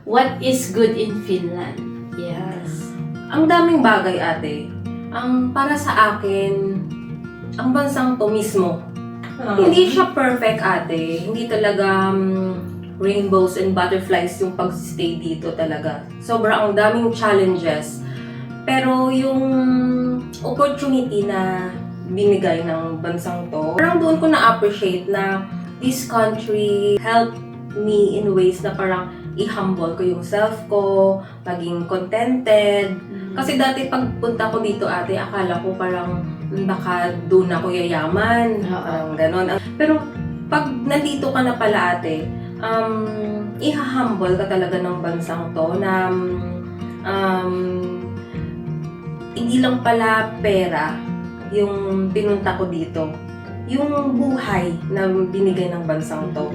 What is good in Finland? Yes. Ang daming bagay, ate. Para sa akin, ang bansang to mismo, hindi siya perfect, ate. Hindi talaga rainbows and butterflies yung pag-stay dito talaga. Sobrang daming challenges. Pero yung opportunity na binigay ng bansang to, parang doon ko na-appreciate na this country helped me in ways na parang i-humble ko yung self ko, maging contented. Kasi dati pagpunta ko dito, ate, akala ko parang baka doon ako yayaman. Parang ganon. Pero pag nandito ka na pala, ate, i-humble ka talaga ng bansang to na hindi lang pala pera yung pinunta ko dito. Yung buhay na binigay ng bansang to.